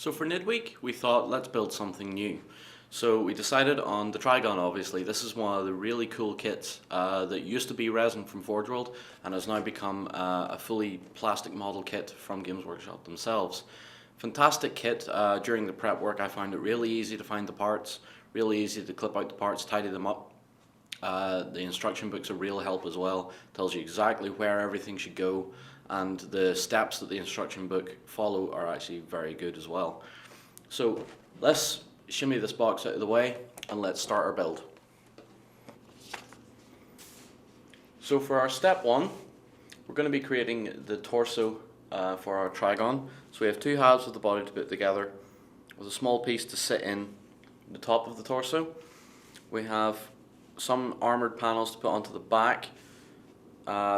So for Midweek, we thought let's build something new. So we decided on the Trygon, obviously. This is one of the really cool kits that used to be resin from Forge World and has now become a fully plastic model kit from Games Workshop themselves. Fantastic kit. During the prep work I found it really easy to find the parts, really easy to clip out the parts, tidy them up. The instruction book's a real help as well. Tells you exactly where everything should go, and the steps that the instruction book follow are actually very good as well. So let's shimmy this box out of the way and let's start our build. So for our step one, we're going to be creating the torso for our Trygon. So we have two halves of the body to put together with a small piece to sit in the top of the torso. We have some armoured panels to put onto the back,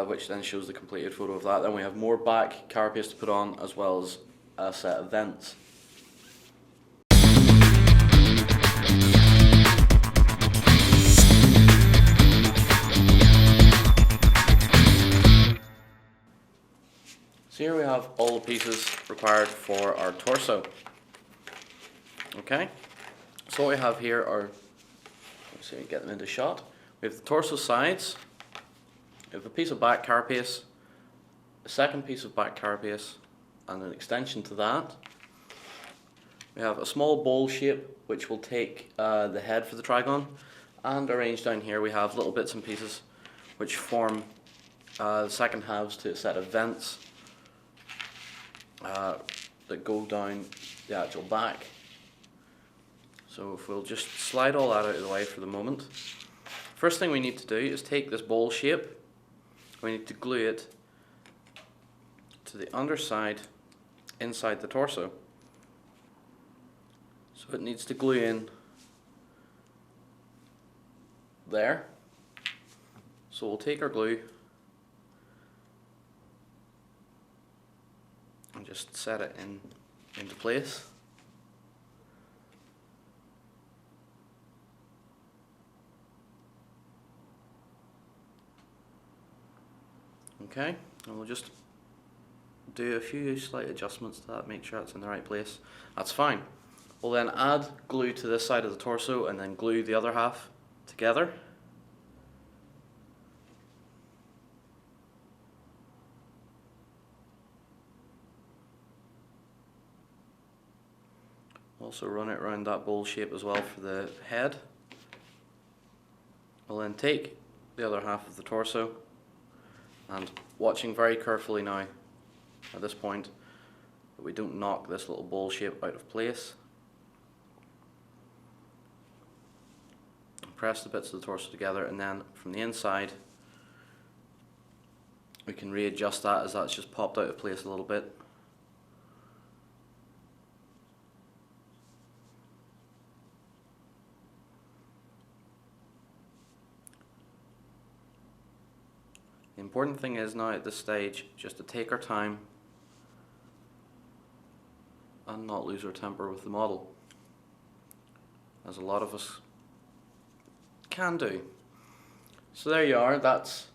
which then shows the completed photo of that. Then we have more back carapace to put on, as well as a set of vents. So here we have all the pieces required for our torso. Okay, so what we have here are, let's see, get them into shot. We have the torso sides, we have a piece of back carapace, a second piece of back carapace, and an extension to that. We have a small bowl shape which will take the head for the Trygon, and arranged down here we have little bits and pieces which form the second halves to a set of vents that go down the actual back. So if we'll just slide all that out of the way for the moment. First thing we need to do is take this bowl shape, we need to glue it to the underside inside the torso. So it needs to glue in there. So we'll take our glue and just set it into place. Okay, and we'll just do a few slight adjustments to that, make sure it's in the right place. That's fine. We'll then add glue to this side of the torso and then glue the other half together. Also run it around that bowl shape as well for the head. We'll then take the other half of the torso, and watching very carefully now at this point that we don't knock this little bowl shape out of place. Press the bits of the torso together, and then from the inside we can readjust that as that's just popped out of place a little bit. The important thing is now at this stage just to take our time and not lose our temper with the model, as a lot of us can do. So there you are, that's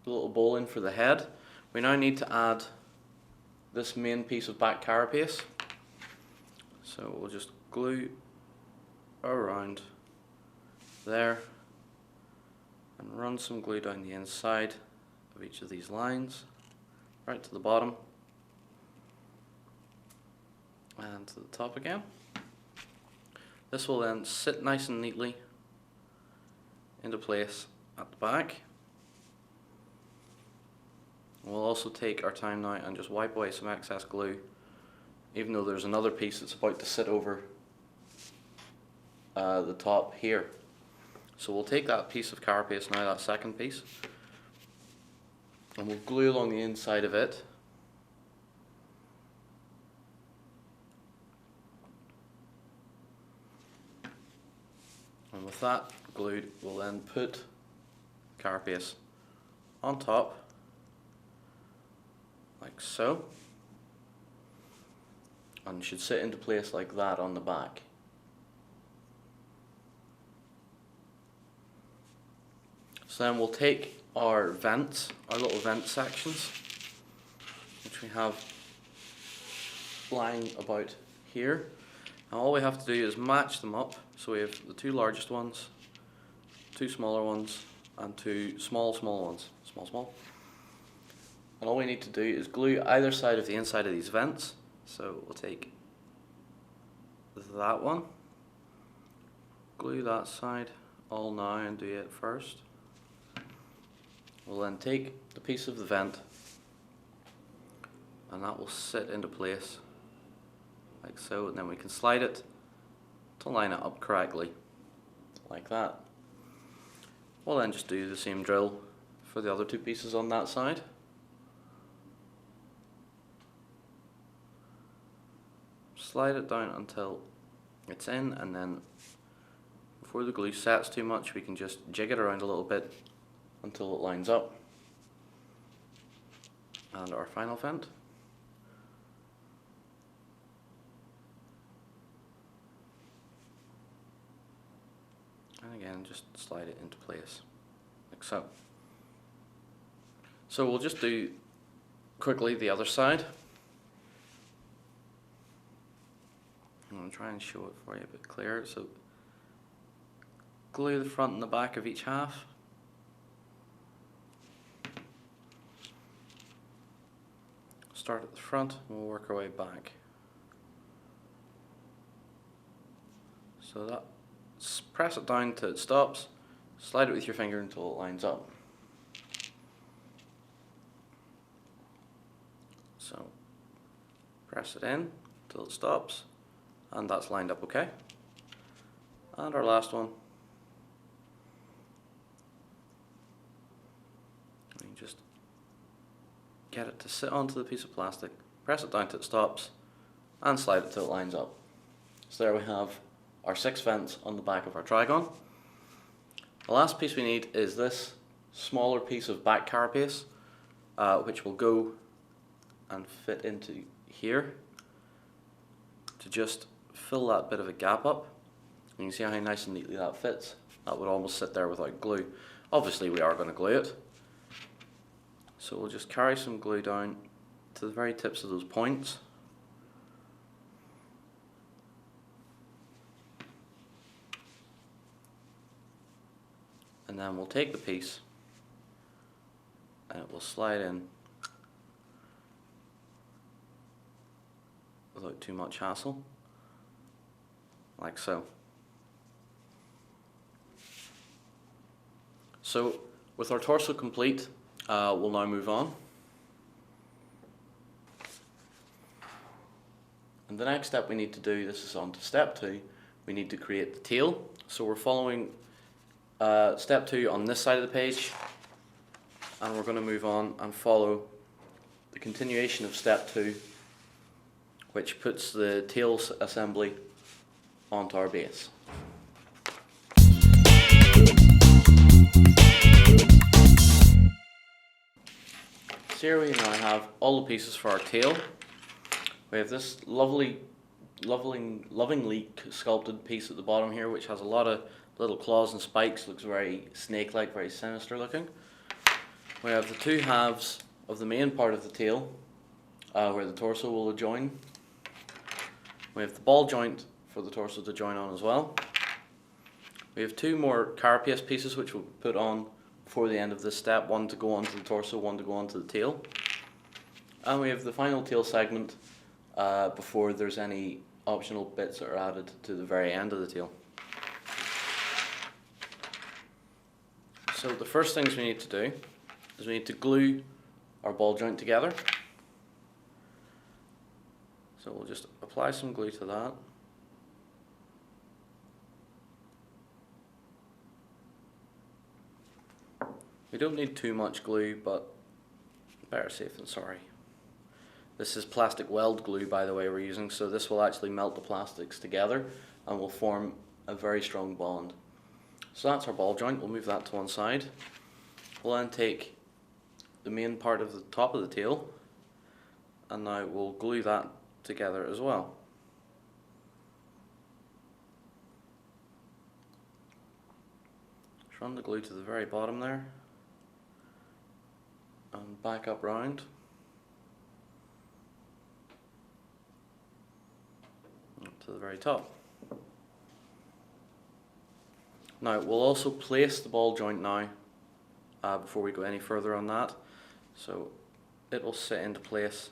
the little bowl in for the head. We now need to add this main piece of back carapace. So we'll just glue around there and run some glue down the inside of each of these lines, right to the bottom and to the top again. This will then sit nice and neatly into place at the back. We'll also take our time now and just wipe away some excess glue, even though there's another piece that's about to sit over the top here. So we'll take that piece of carapace now, that second piece, and we'll glue along the inside of it. And with that glued, we'll then put carapace on top, like so, and should sit into place like that on the back. So then we'll take our vents, our little vent sections, which we have lying about here. And all we have to do is match them up. So we have the two largest ones, two smaller ones, and two small ones. Small. And all we need to do is glue either side of the inside of these vents. So we'll take that one, glue that side all now and do it first. We'll then take the piece of the vent and that will sit into place like so, and then we can slide it to line it up correctly like that. We'll then just do the same drill for the other two pieces on that side. Slide it down until it's in, and then before the glue sets too much we can just jig it around a little bit until it lines up. And our final vent. And again, just slide it into place like so. So we'll just do quickly the other side. I'm going to try and show it for you a bit clearer. So glue the front and the back of each half. Start at the front and we'll work our way back. So that, press it down till it stops, slide it with your finger until it lines up. So press it in till it stops, and that's lined up okay. And our last one, you just get it to sit onto the piece of plastic, press it down till it stops, and slide it till it lines up. So there we have our 6 vents on the back of our Trygon. The last piece we need is this smaller piece of back carapace, which will go and fit into here to just fill that bit of a gap up. And you can see how nice and neatly that fits. That would almost sit there without glue. Obviously we are going to glue it. So we'll just carry some glue down to the very tips of those points. And then we'll take the piece and it will slide in without too much hassle, like so. So with our torso complete, we'll now move on. And the next step we need to do, this is on to step 2, we need to create the tail. So we're following step 2 on this side of the page, and we're going to move on and follow the continuation of step 2, which puts the tail assembly onto our base. So here we now have all the pieces for our tail. We have this lovingly sculpted piece at the bottom here, which has a lot of little claws and spikes, looks very snake-like, very sinister looking. We have the 2 halves of the main part of the tail, where the torso will join. We have the ball joint for the torso to join on as well. We have 2 more carapace pieces which we'll put on before the end of this step, one to go onto the torso, one to go onto the tail. And we have the final tail segment before there's any optional bits that are added to the very end of the tail. So the first things we need to do is we need to glue our ball joint together. So we'll just apply some glue to that. We don't need too much glue, but better safe than sorry. This is plastic weld glue, by the way, we're using, so this will actually melt the plastics together and will form a very strong bond. So that's our ball joint, we'll move that to one side. We'll then take the main part of the top of the tail, and now we'll glue that together as well. Just run the glue to the very bottom there, and back up round. to the very top. Now we'll also place the ball joint now before we go any further on that. So it will sit into place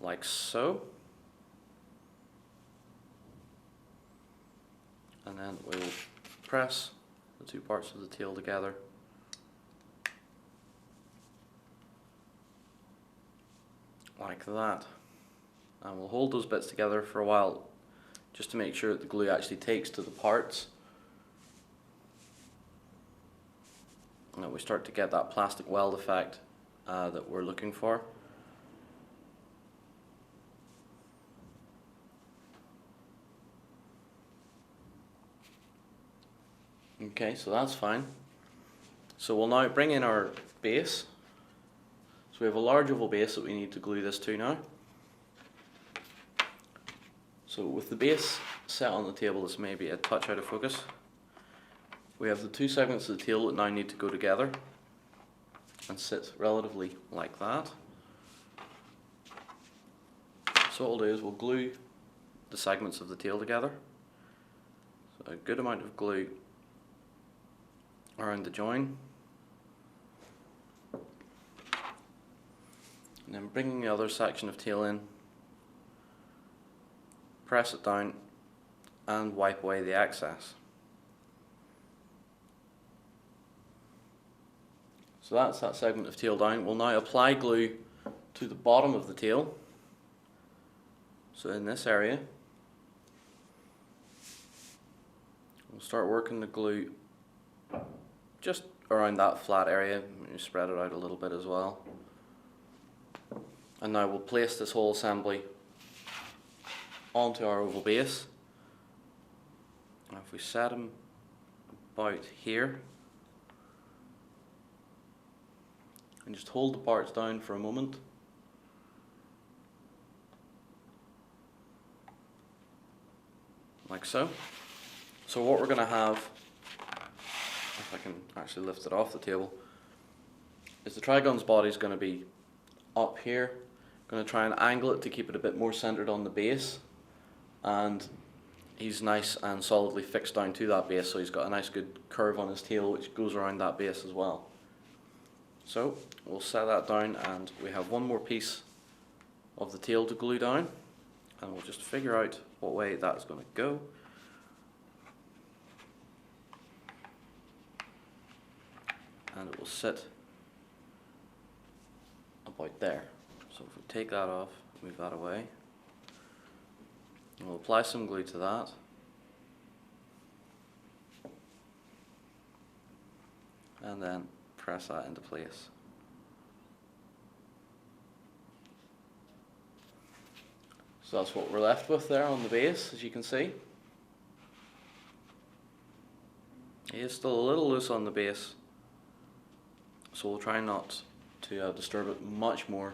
like so. And then we will press the two parts of the tail together. Like that. And we'll hold those bits together for a while just to make sure that the glue actually takes to the parts. And that we start to get that plastic weld effect that we're looking for. Okay, so that's fine. So we'll now bring in our base. So we have a large oval base that we need to glue this to now. So with the base set on the table, this may be a touch out of focus. We have the two segments of the tail that now need to go together and sit relatively like that. So what we'll do is we'll glue the segments of the tail together. So a good amount of glue around the join. And then bringing the other section of tail in, press it down and wipe away the excess. So that's that segment of tail down. We'll now apply glue to the bottom of the tail. So in this area, we'll start working the glue just around that flat area. You spread it out a little bit as well. And now we'll place this whole assembly onto our oval base. And if we set them about here, and just hold the parts down for a moment. Like so. So what we're going to have, if I can actually lift it off the table, is the Trygon's body is going to be up here. Going to try and angle it to keep it a bit more centered on the base, and he's nice and solidly fixed down to that base, so he's got a nice good curve on his tail which goes around that base as well. So we'll set that down, and we have one more piece of the tail to glue down, and we'll just figure out what way that is going to go. And it will sit about there. So if we take that off, move that away, and we'll apply some glue to that. And then press that into place. So that's what we're left with there on the base, as you can see. He is still a little loose on the base, so we'll try not to disturb it much more.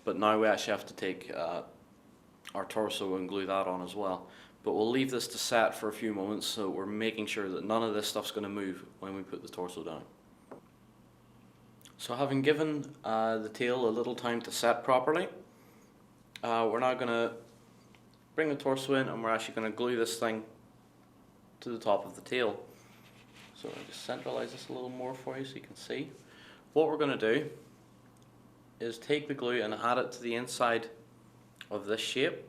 But now we actually have to take our torso and glue that on as well. But we'll leave this to set for a few moments, so we're making sure that none of this stuff's going to move when we put the torso down. So having given the tail a little time to set properly, we're now going to bring the torso in, and we're actually going to glue this thing to the top of the tail. So I'll just centralize this a little more for you so you can see. What we're going to do is take the glue and add it to the inside of this shape,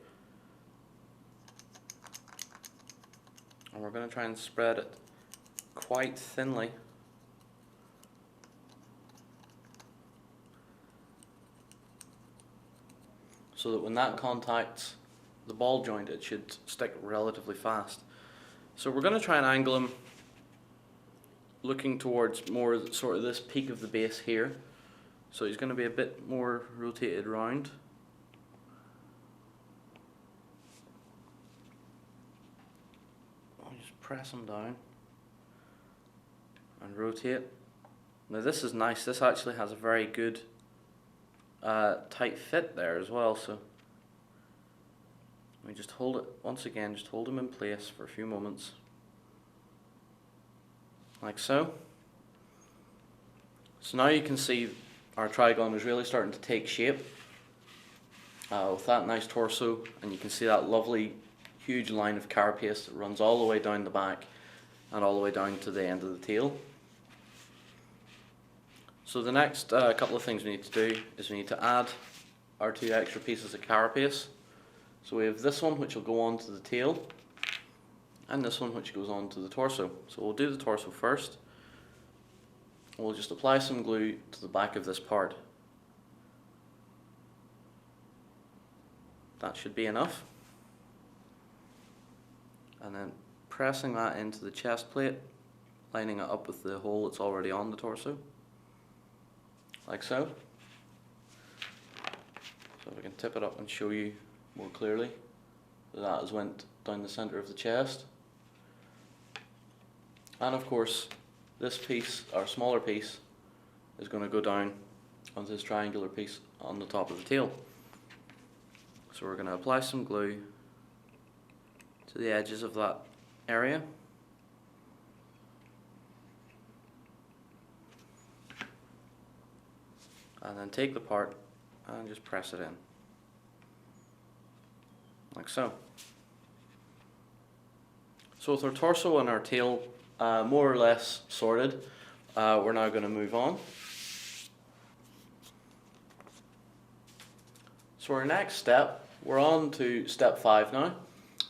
and we're going to try and spread it quite thinly so that when that contacts the ball joint it should stick relatively fast. So we're going to try and angle him looking towards more sort of this peak of the base here. So he's going to be a bit more rotated round. I'll just press him down and rotate. Now this is nice, this actually has a very good tight fit there as well, so we just hold it, once again, just hold him in place for a few moments, like so. So now you can see our Trygon is really starting to take shape with that nice torso, and you can see that lovely huge line of carapace that runs all the way down the back and all the way down to the end of the tail. So the next couple of things we need to do is we need to add our 2 extra pieces of carapace. So we have this one which will go on to the tail, and this one which goes on to the torso. So we'll do the torso first. We'll just apply some glue to the back of this part. That should be enough. And then pressing that into the chest plate, lining it up with the hole that's already on the torso, like so. So if I can tip it up and show you more clearly, that has went down the centre of the chest. And of course, this piece, our smaller piece, is going to go down onto this triangular piece on the top of the tail. So we're going to apply some glue to the edges of that area. And then take the part and just press it in, like so. So with our torso and our tail more or less sorted, we're now going to move on. So our next step, we're on to step 5 now.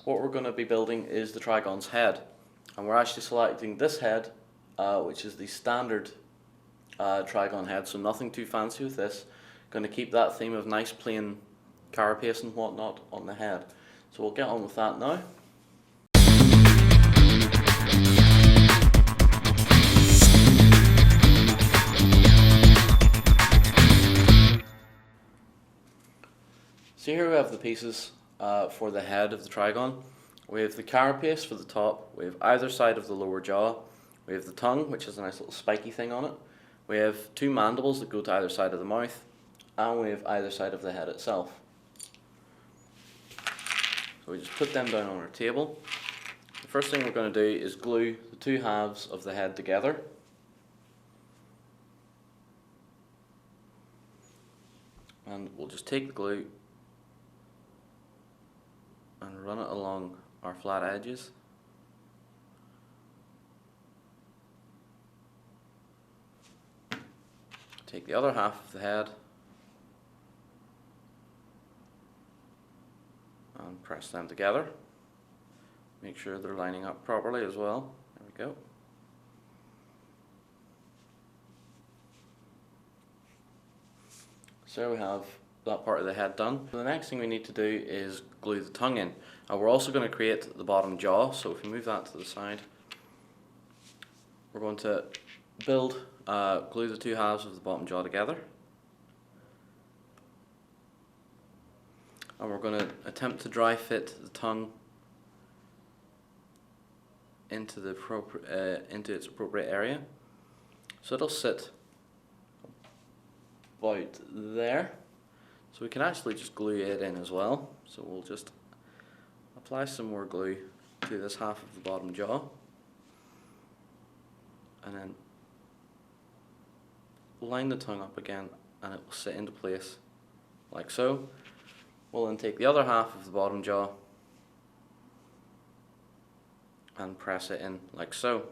What we're going to be building is the Trygon's head, and we're actually selecting this head, which is the standard Trygon head, so nothing too fancy with this. Going to keep that theme of nice plain carapace and whatnot on the head. So we'll get on with that now. So here we have the pieces for the head of the Trygon. We have the carapace for the top, we have either side of the lower jaw, we have the tongue, which has a nice little spiky thing on it, we have 2 mandibles that go to either side of the mouth, and we have either side of the head itself. So we just put them down on our table. The first thing we're going to do is glue the 2 halves of the head together. And we'll just take the glue and run it along our flat edges. Take the other half of the head and press them together. Make sure they're lining up properly as well. There we go. So we have that part of the head done. The next thing we need to do is glue the tongue in. And we're also going to create the bottom jaw, so if we move that to the side, we're going to build, glue the 2 halves of the bottom jaw together. And we're going to attempt to dry fit the tongue into the into its appropriate area. So it'll sit about there. So we can actually just glue it in as well. So we'll just apply some more glue to this half of the bottom jaw, and then line the tongue up again, and it will sit into place like so. We'll then take the other half of the bottom jaw and press it in like so.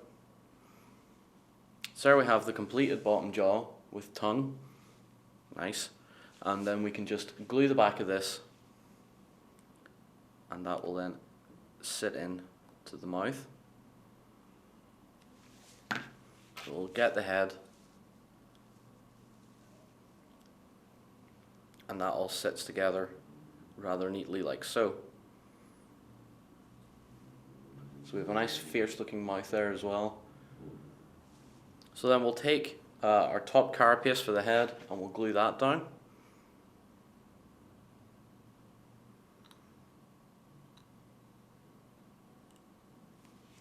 So there we have the completed bottom jaw with tongue. Nice. And then we can just glue the back of this, and that will then sit in to the mouth. So we'll get the head, and that all sits together rather neatly like so. So we have a nice fierce looking mouth there as well. So then we'll take our top carapace for the head and we'll glue that down.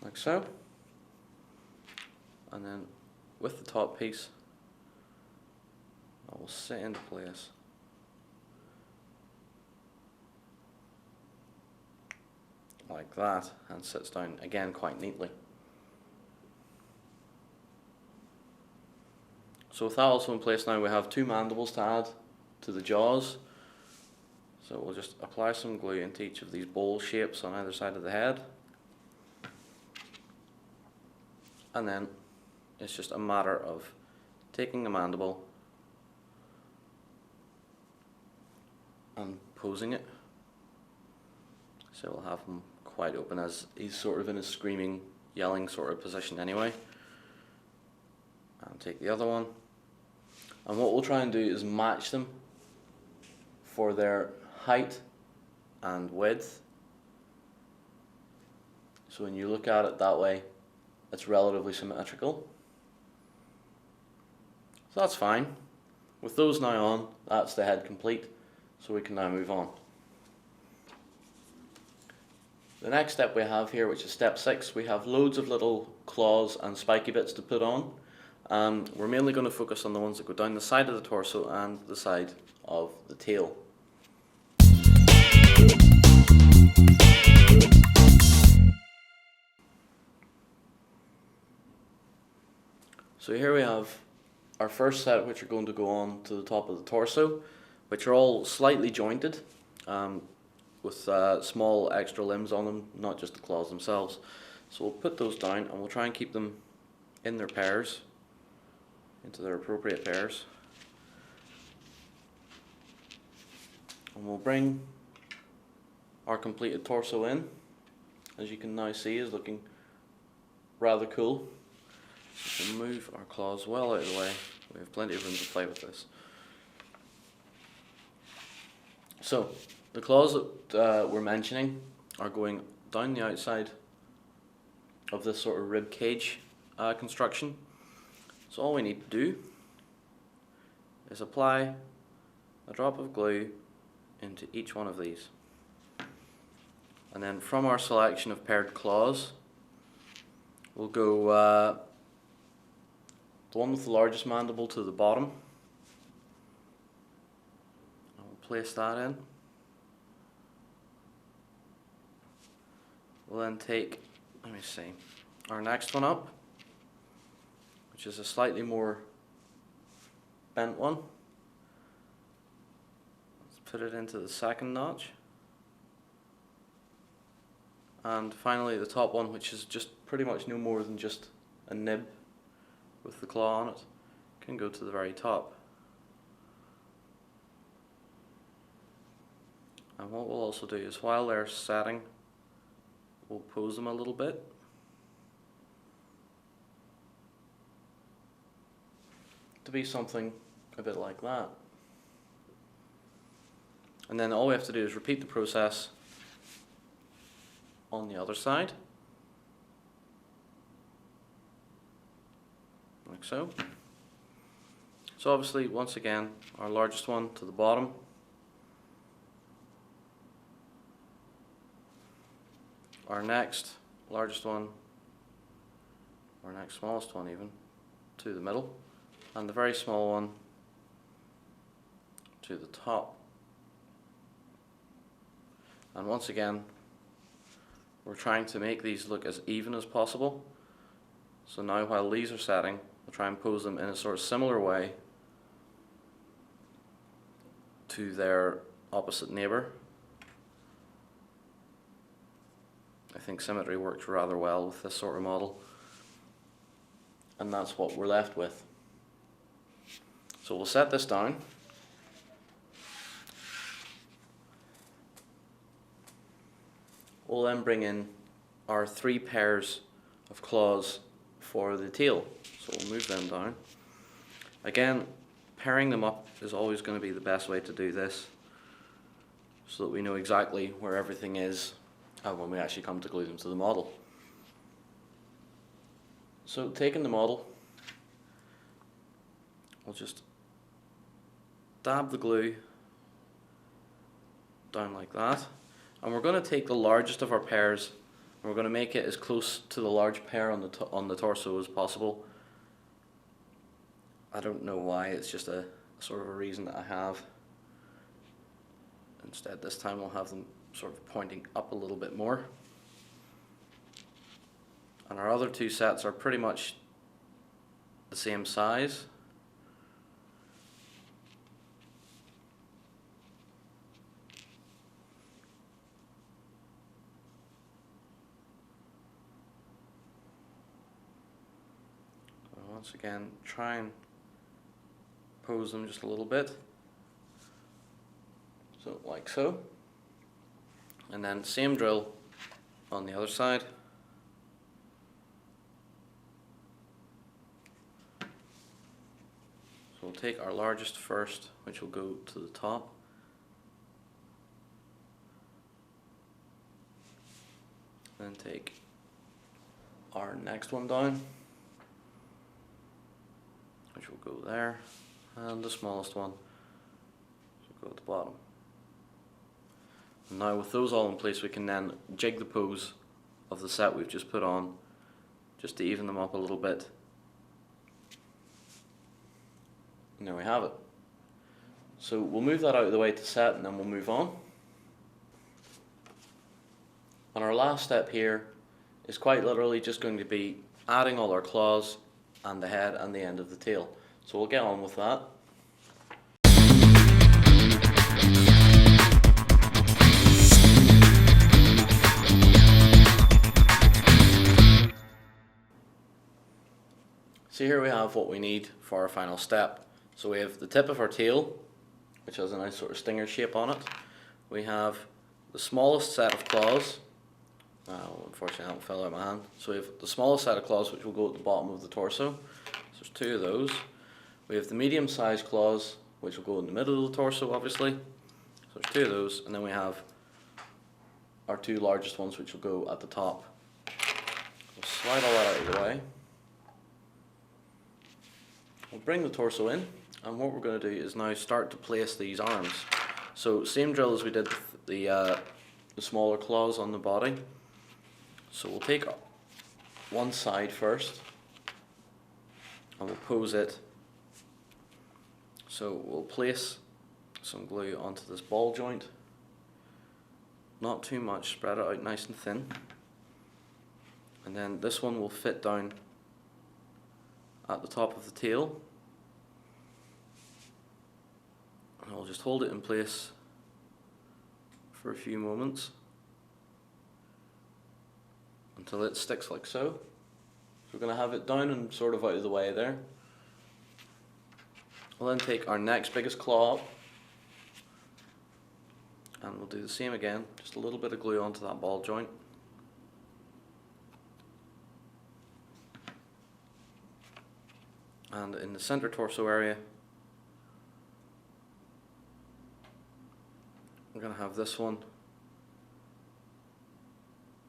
Like so. And then with the top piece, that will sit into place. Like that, and sits down again quite neatly. So with that also in place now, we have 2 mandibles to add to the jaws. So we'll just apply some glue into each of these bowl shapes on either side of the head. And then it's just a matter of taking the mandible and posing it. So we'll have him quite open, as he's sort of in a screaming, yelling sort of position anyway. And take the other one. And what we'll try and do is match them for their height and width. So when you look at it that way, it's relatively symmetrical. So that's fine. With those now on, that's the head complete. So we can now move on. The next step we have here, which is step 6, we have loads of little claws and spiky bits to put on. We're mainly going to focus on the ones that go down the side of the torso and the side of the tail. So here we have our first set, which are going to go on to the top of the torso, which are all slightly jointed, with small extra limbs on them, not just the claws themselves. So we'll put those down and we'll try and keep them in their pairs, into their appropriate pairs. And we'll bring our completed torso in. As you can now see, is looking rather cool. So we'll move our claws well out of the way. We have plenty of room to play with this. So the claws that we're mentioning are going down the outside of this sort of rib cage construction. So all we need to do is apply a drop of glue into each one of these. And then from our selection of paired claws, we'll go the one with the largest mandible to the bottom. And we'll place that in. We'll then take, let me see, our next one up, which is a slightly more bent one. Let's put it into the second notch. And finally the top one, which is just pretty much no more than just a nib with the claw on it, can go to the very top. And what we'll also do is, while they're setting, we'll pose them a little bit. To be something a bit like that. And then all we have to do is repeat the process on the other side. Like so. So obviously, once again, our largest one to the bottom. Our next largest one, our next smallest one even, to the middle. And the very small one to the top. And once again, we're trying to make these look as even as possible. So now while these are setting, we'll try and pose them in a sort of similar way to their opposite neighbour. I think symmetry works rather well with this sort of model. And that's what we're left with. So we'll set this down. We'll then bring in our 3 pairs of claws for the tail. So we'll move them down. Again, pairing them up is always going to be the best way to do this, so that we know exactly where everything is when we actually come to glue them to the model. So taking the model, we'll just dab the glue down like that, and we're going to take the largest of our pairs and we're going to make it as close to the large pair on the torso as possible. I don't know why, it's just a sort of a reason that I have. Instead, this time we'll have them sort of pointing up a little bit more. And our other 2 sets are pretty much the same size. once again, try and pose them just a little bit. So like so. And then same drill on the other side. So we'll take our largest first, which will go to the top. Then take our next one down, which will go there, and the smallest one will go at the bottom. And now with those all in place, we can then jig the pose of the set we've just put on, just to even them up a little bit. And there we have it. So we'll move that out of the way to set, and then we'll move on. And our last step here is quite literally just going to be adding all our claws and the head and the end of the tail. So we'll get on with that. So here we have what we need for our final step. So we have the tip of our tail, which has a nice sort of stinger shape on it. We have the smallest set of claws. Unfortunately that fell out of my hand. So we have the smallest set of claws, which will go at the bottom of the torso. So there's two of those. We have the medium sized claws, which will go in the middle of the torso, obviously. So there's two of those. And then we have our two largest ones, which will go at the top. We'll slide all that out of the way. We'll bring the torso in, and what we're going to do is now start to place these arms. So same drill as we did with the smaller claws on the body. So we'll take one side first, and we'll pose it. So we'll place some glue onto this ball joint. Not too much, spread it out nice and thin. And then this one will fit down at the top of the tail. And I'll just hold it in place for a few moments until it sticks like so. So we're going to have it down and sort of out of the way there. We'll then take our next biggest claw up, and we'll do the same again, just a little bit of glue onto that ball joint. And in the center torso area, we're going to have this one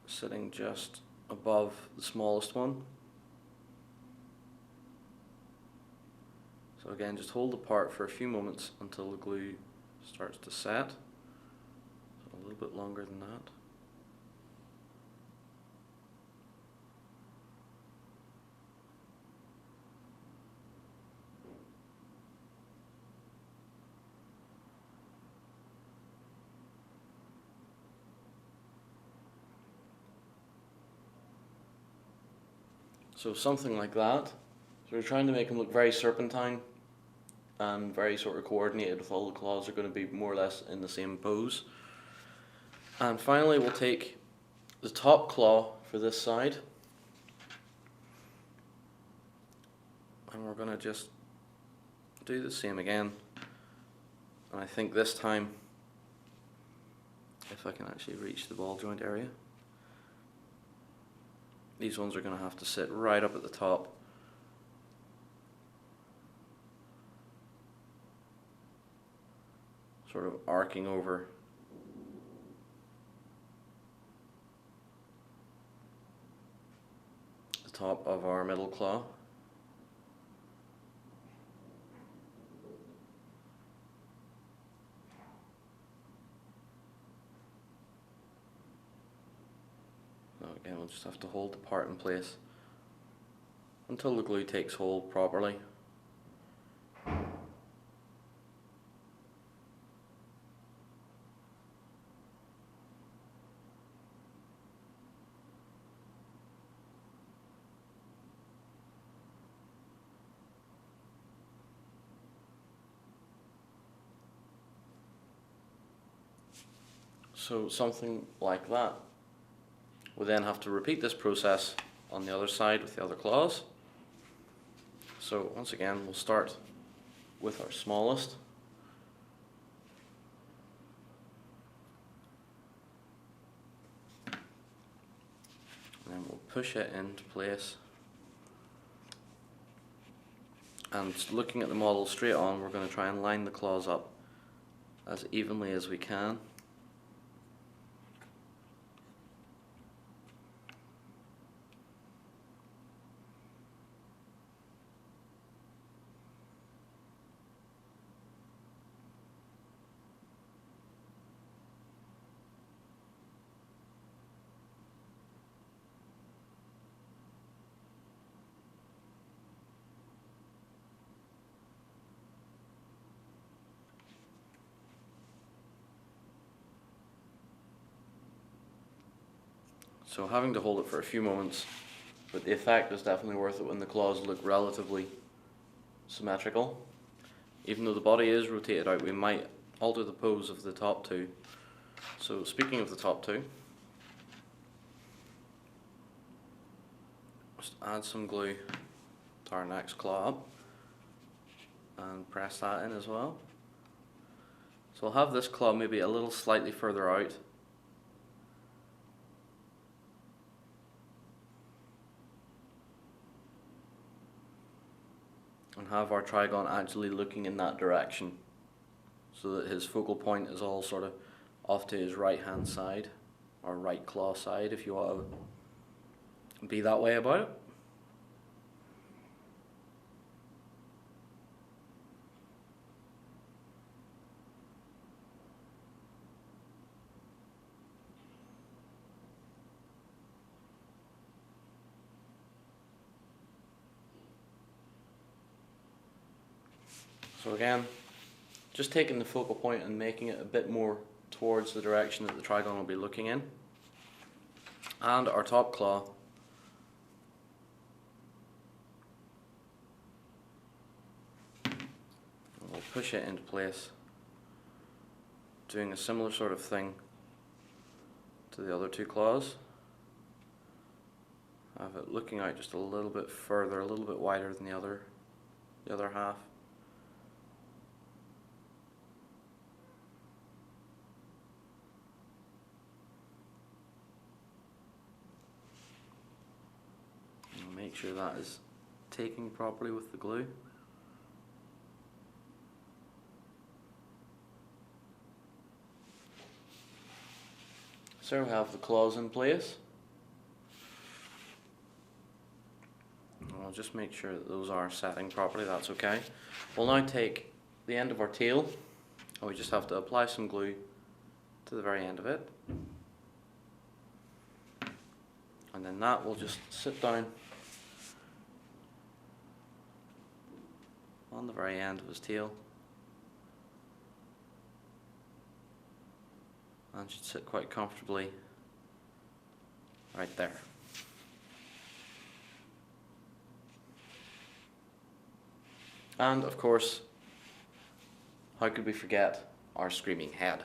sitting just above the smallest one. So again, just hold apart for a few moments until the glue starts to set. So a little bit longer than that. So something like that. So we're trying to make them look very serpentine and very sort of coordinated, with all the claws are going to be more or less in the same pose. And finally we'll take the top claw for this side, and we're going to just do the same again. And I think this time, if I can actually reach the ball joint area, these ones are going to have to sit right up at the top. Sort of arcing over the top of our middle claw. So again, we'll just have to hold the part in place until the glue takes hold properly. So something like that. We then have to repeat this process on the other side with the other claws. So once again, we'll start with our smallest. And then we'll push it into place. And looking at the model straight on, we're going to try and line the claws up as evenly as we can. So having to hold it for a few moments, but the effect is definitely worth it when the claws look relatively symmetrical. Even though the body is rotated out, we might alter the pose of the top two. So speaking of the top two, just add some glue to our next claw up and press that in as well. So I'll have this claw maybe a little slightly further out. And have our Trygon actually looking in that direction, so that his focal point is all sort of off to his right hand side, or right claw side if you want to be that way about it. So again, just taking the focal point and making it a bit more towards the direction that the Trygon will be looking in. And our top claw, we'll push it into place, doing a similar sort of thing to the other two claws. Have it looking out just a little bit further, a little bit wider than the other half. Make sure that is taking properly with the glue. So we have the claws in place. I'll just make sure that those are setting properly, that's okay. We'll now take the end of our tail, and we just have to apply some glue to the very end of it. And then that will just sit down on the very end of his tail and should sit quite comfortably right there. And of course, how could we forget our screaming head?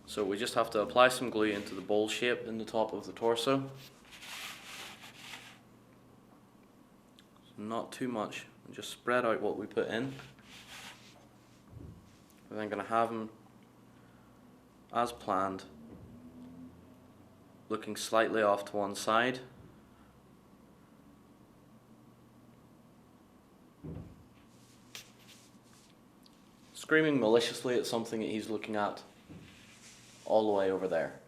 So we just have to apply some glue into the bowl shape in the top of the torso. So not too much. Just spread out what we put in. We're then going to have him, as planned, looking slightly off to one side. Screaming maliciously at something that he's looking at all the way over there.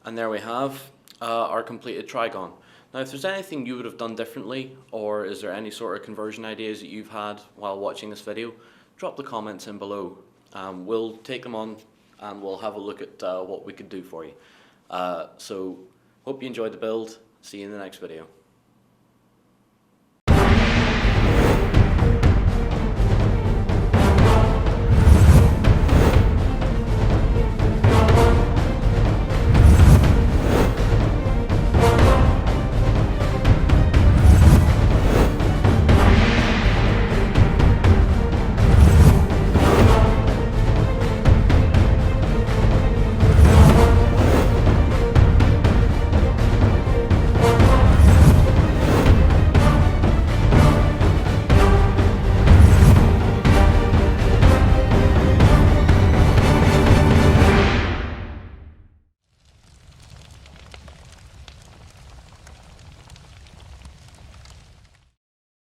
And there we have our completed Trygon. Now if there's anything you would have done differently, or is there any sort of conversion ideas that you've had while watching this video, drop the comments in below. We'll take them on and we'll have a look at what we could do for you. So hope you enjoyed the build. See you in the next video.